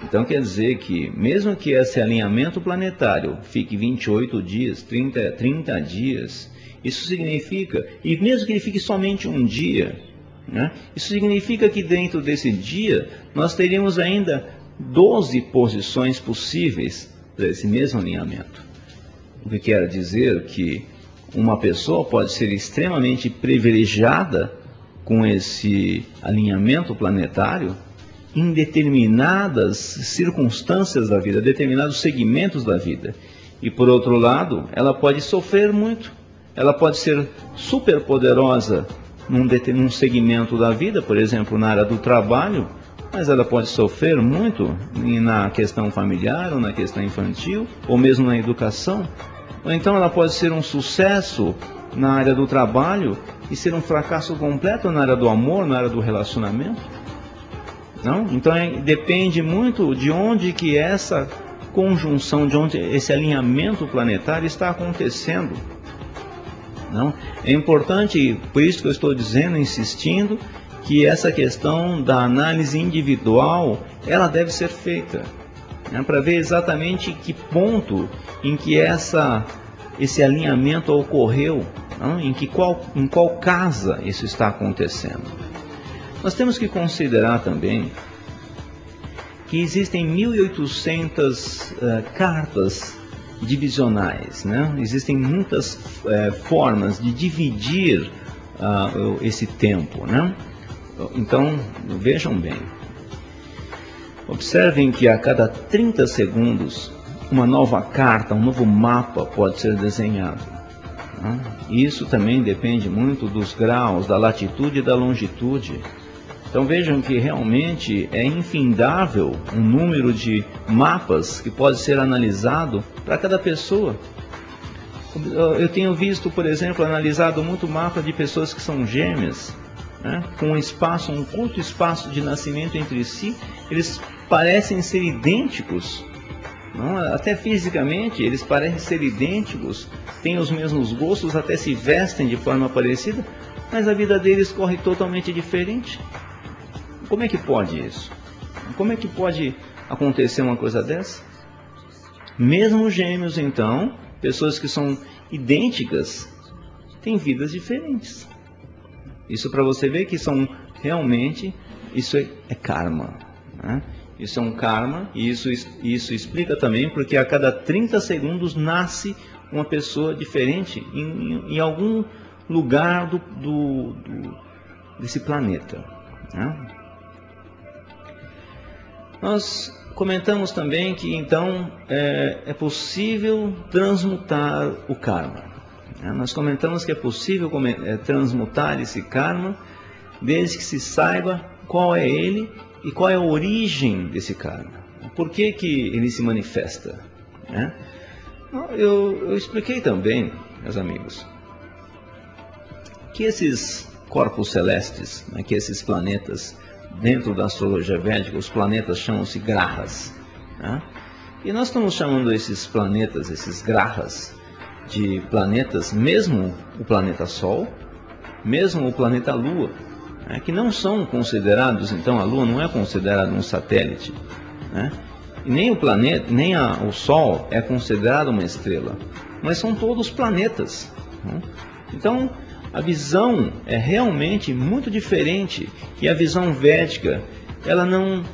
Então quer dizer que, mesmo que esse alinhamento planetário fique 28 dias, 30 dias, isso significa, e mesmo que ele fique somente um dia, né, isso significa que dentro desse dia nós teríamos ainda 12 posições possíveis para esse mesmo alinhamento. O que quer dizer que uma pessoa pode ser extremamente privilegiada com esse alinhamento planetário em determinadas circunstâncias da vida, determinados segmentos da vida. E por outro lado, ela pode sofrer muito. Ela pode ser super poderosa num segmento da vida, por exemplo, na área do trabalho, mas ela pode sofrer muito na questão familiar, ou na questão infantil, ou mesmo na educação. Ou então ela pode ser um sucesso na área do trabalho e ser um fracasso completo na área do amor, na área do relacionamento. Não? Então depende muito de onde que essa conjunção, de onde esse alinhamento planetário está acontecendo. Não? É importante, por isso que eu estou dizendo, insistindo, que essa questão da análise individual, ela deve ser feita, né, para ver exatamente que ponto em que esse alinhamento ocorreu, não? Em qual casa isso está acontecendo. Nós temos que considerar também que existem 1.800 cartas divisionais, né? Existem muitas formas de dividir esse tempo, né? Então, vejam bem, observem que a cada 30 segundos uma nova carta, um novo mapa pode ser desenhado, né? E isso também depende muito dos graus, da latitude e da longitude. Então vejam que realmente é infindável o número de mapas que pode ser analisado para cada pessoa. Eu tenho visto, por exemplo, analisado muito mapa de pessoas que são gêmeas, né, com um curto espaço de nascimento entre si, eles parecem ser idênticos, não? Até fisicamente eles parecem ser idênticos, têm os mesmos gostos, até se vestem de forma parecida, mas a vida deles corre totalmente diferente. Como é que pode isso? Como é que pode acontecer uma coisa dessa? Mesmo gêmeos, então, pessoas que são idênticas, têm vidas diferentes. Isso para você ver que são realmente, isso é karma, né? Isso é um karma, e isso explica também porque a cada 30 segundos nasce uma pessoa diferente em algum lugar desse planeta, né? Nós comentamos também que então é possível transmutar o karma. Nós comentamos que é possível transmutar esse karma desde que se saiba qual é ele e qual é a origem desse karma. Por que que ele se manifesta? Eu expliquei também, meus amigos, que esses corpos celestes, que esses planetas, dentro da astrologia védica, os planetas chamam-se grahas, né? E nós estamos chamando esses planetas, esses grahas, de planetas, mesmo o planeta Sol, mesmo o planeta Lua, né? Que não são considerados, então a Lua não é considerada um satélite, né? E nem o planeta, nem o Sol é considerado uma estrela, mas são todos planetas, né? Então a visão é realmente muito diferente, e a visão védica, ela não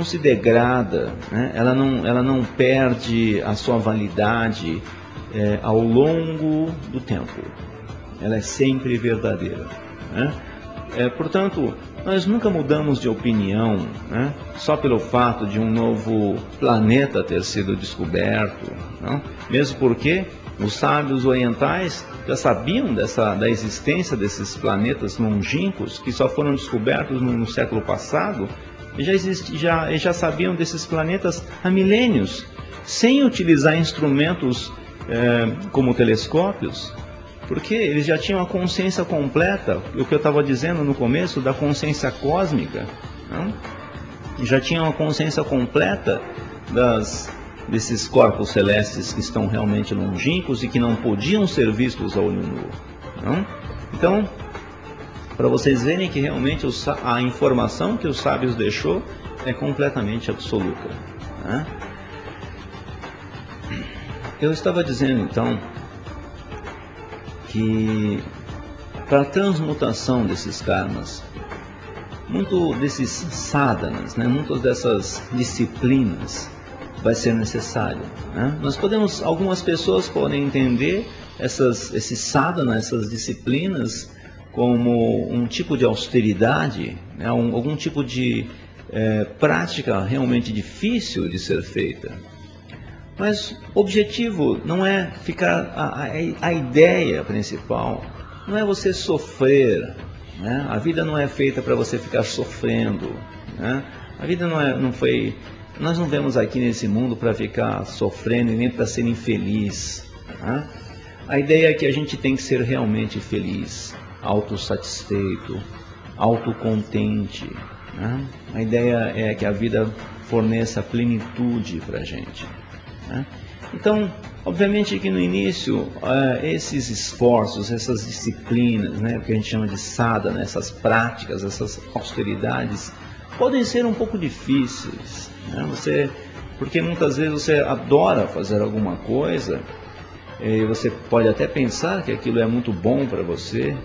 se degrada, né? Ela não perde a sua validade ao longo do tempo. Ela é sempre verdadeira, né? Portanto, nós nunca mudamos de opinião, né, só pelo fato de um novo planeta ter sido descoberto, não? Mesmo porque os sábios orientais já sabiam da existência desses planetas longínquos que só foram descobertos no século passado, e já sabiam desses planetas há milênios, sem utilizar instrumentos como telescópios, porque eles já tinham a consciência completa, o que eu estava dizendo no começo, da consciência cósmica, não? Já tinham a consciência completa desses corpos celestes que estão realmente longínquos e que não podiam ser vistos a olho nu, não? Então, para vocês verem que realmente a informação que os sábios deixou é completamente absoluta, né? Eu estava dizendo então que para a transmutação desses karmas, muito desses sadhanas, né, muitas dessas disciplinas vai ser necessário, né? Algumas pessoas podem entender esses sadhanas, essas disciplinas, como um tipo de austeridade, né, algum tipo de prática realmente difícil de ser feita. Mas o objetivo não é ficar, a ideia principal não é você sofrer, né? A vida não é feita para você ficar sofrendo, né? A vida não foi, nós não vemos aqui nesse mundo para ficar sofrendo e nem para ser infeliz, né? A ideia é que a gente tem que ser realmente feliz, autossatisfeito, autocontente, né? A ideia é que a vida forneça plenitude para a gente, né? Então, obviamente que no início, esses esforços, essas disciplinas, né, que a gente chama de sadhana, essas práticas, essas austeridades, podem ser um pouco difíceis, né? Porque muitas vezes você adora fazer alguma coisa, e você pode até pensar que aquilo é muito bom para você,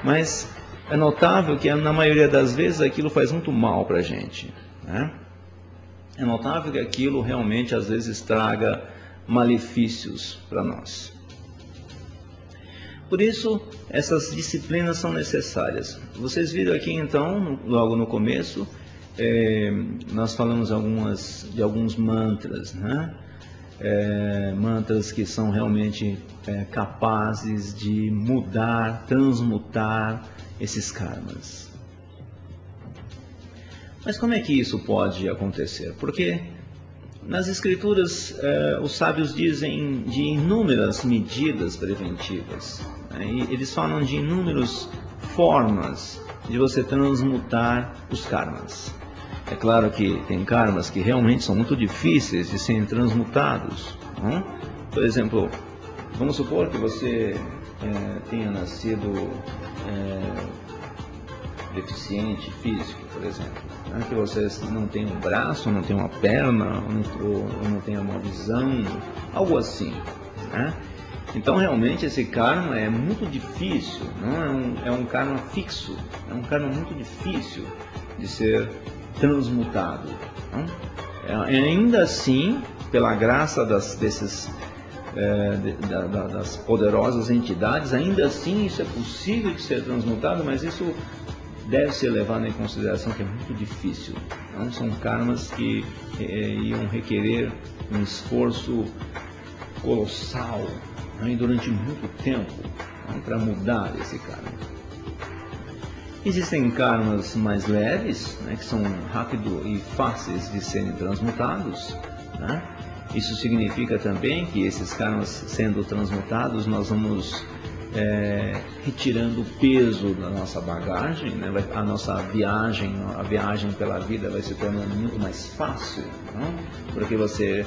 mas é notável que na maioria das vezes aquilo faz muito mal para a gente, né? É notável que aquilo realmente às vezes traga malefícios para nós. Por isso, essas disciplinas são necessárias. Vocês viram aqui então, logo no começo, nós falamos de alguns mantras, né? Mantras que são realmente capazes de mudar, transmutar esses karmas. Mas como é que isso pode acontecer? Porque nas escrituras os sábios dizem de inúmeras medidas preventivas, né? E eles falam de inúmeras formas de você transmutar os karmas. É claro que tem karmas que realmente são muito difíceis de serem transmutados, né? Por exemplo, vamos supor que você tenha nascido deficiente físico, por exemplo, né? Que você não tem um braço, não tem uma perna, ou não tem uma visão, algo assim, né? Então realmente esse karma é muito difícil, não é um karma fixo, é um karma muito difícil de ser transmutado, né? Ainda assim, pela graça das poderosas entidades, ainda assim isso é possível de ser transmutado, mas isso deve ser levado em consideração que é muito difícil. Não são karmas que iam requerer um esforço colossal, né, durante muito tempo, né, para mudar esse karma. Existem karmas mais leves, né, que são rápidos e fáceis de serem transmutados, né? Isso significa também que esses karmas sendo transmutados, nós vamos retirando o peso da nossa bagagem, né? A nossa a viagem pela vida vai se tornando muito mais fácil, né? Porque você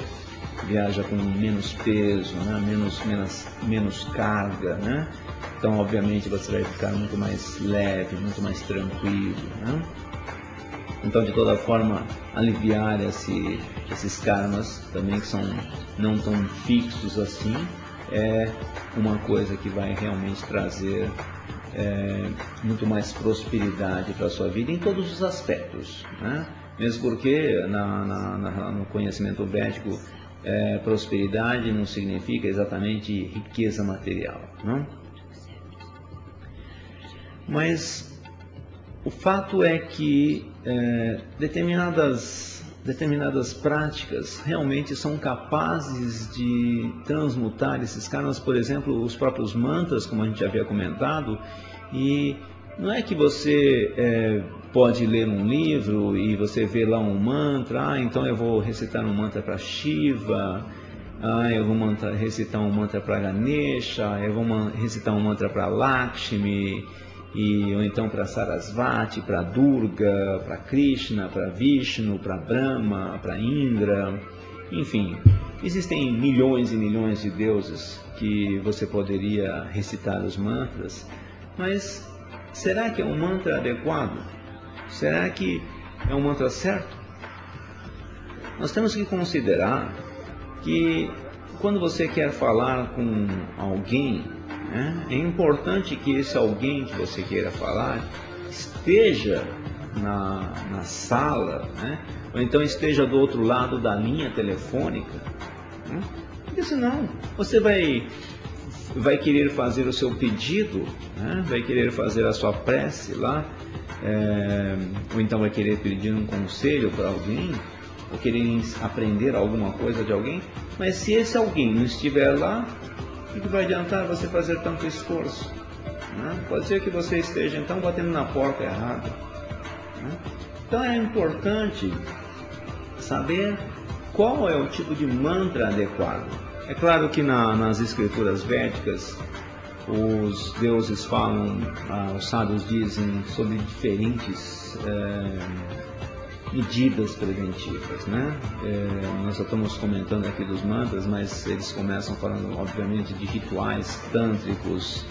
viaja com menos peso, né? menos carga, né? Então, obviamente, você vai ficar muito mais leve, muito mais tranquilo, né? Então, de toda forma, aliviar esses karmas também que são não tão fixos assim, é uma coisa que vai realmente trazer muito mais prosperidade para a sua vida em todos os aspectos, né? Mesmo porque no conhecimento védico, prosperidade não significa exatamente riqueza material, não? Mas o fato é que determinadas práticas realmente são capazes de transmutar esses karmas, por exemplo, os próprios mantras, como a gente havia comentado, e não é que você pode ler um livro e você vê lá um mantra, então eu vou recitar um mantra para Shiva, eu vou recitar um mantra para Ganesha, eu vou recitar um mantra para Lakshmi, ou então para Sarasvati, para Durga, para Krishna, para Vishnu, para Brahma, para Indra, enfim, existem milhões e milhões de deuses que você poderia recitar os mantras, mas será que é um mantra adequado? Será que é um mantra certo? Nós temos que considerar que quando você quer falar com alguém, né, é importante que esse alguém que você queira falar esteja na sala, né, ou então esteja do outro lado da linha telefônica, né, porque senão você vai querer fazer o seu pedido, né, vai querer fazer a sua prece lá, ou então vai querer pedir um conselho para alguém, ou querer aprender alguma coisa de alguém, mas se esse alguém não estiver lá, o que vai adiantar você fazer tanto esforço? Né? Pode ser que você esteja então batendo na porta errada. Né? Então é importante saber qual é o tipo de mantra adequado. É claro que nas escrituras védicas, os deuses falam, os sábios dizem sobre diferentes medidas preventivas, né? Nós já estamos comentando aqui dos mantras, mas eles começam falando, obviamente, de rituais tântricos,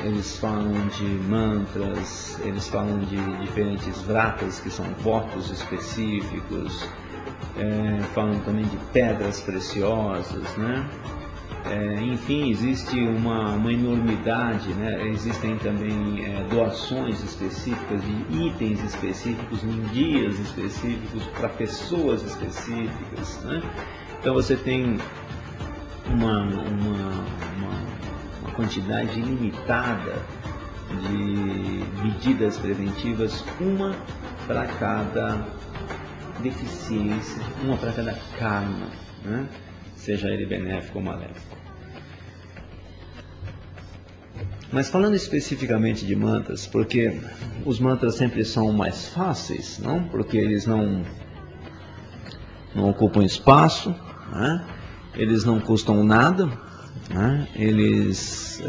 eles falam de mantras, eles falam de diferentes vratas, que são votos específicos, falam também de pedras preciosas, né? Enfim, existe uma enormidade, né? Existem também doações específicas de itens específicos em dias específicos para pessoas específicas, né? Então você tem uma quantidade ilimitada de medidas preventivas, uma para cada deficiência, uma para cada karma, né? Seja ele benéfico ou maléfico. Mas falando especificamente de mantras, porque os mantras sempre são mais fáceis, não? Porque eles não ocupam espaço, né? Eles não custam nada, né? Eles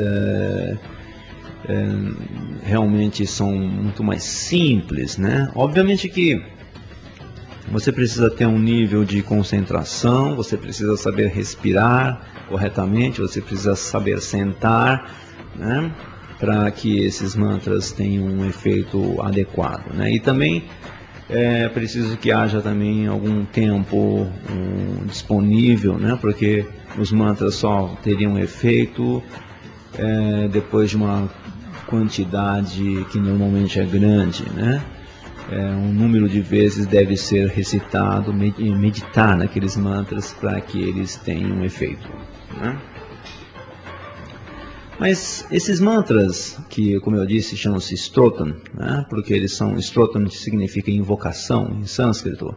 realmente são muito mais simples, né? Obviamente que você precisa ter um nível de concentração, você precisa saber respirar corretamente, você precisa saber sentar, né, para que esses mantras tenham um efeito adequado, né? E também é preciso que haja também algum tempo disponível, né, porque os mantras só teriam efeito depois de uma quantidade que normalmente é grande, né? Um número de vezes deve ser recitado e meditar naqueles mantras para que eles tenham efeito, né? Mas esses mantras, que como eu disse chamam-se Stotam, né? Porque eles são, Stotam significa invocação em sânscrito,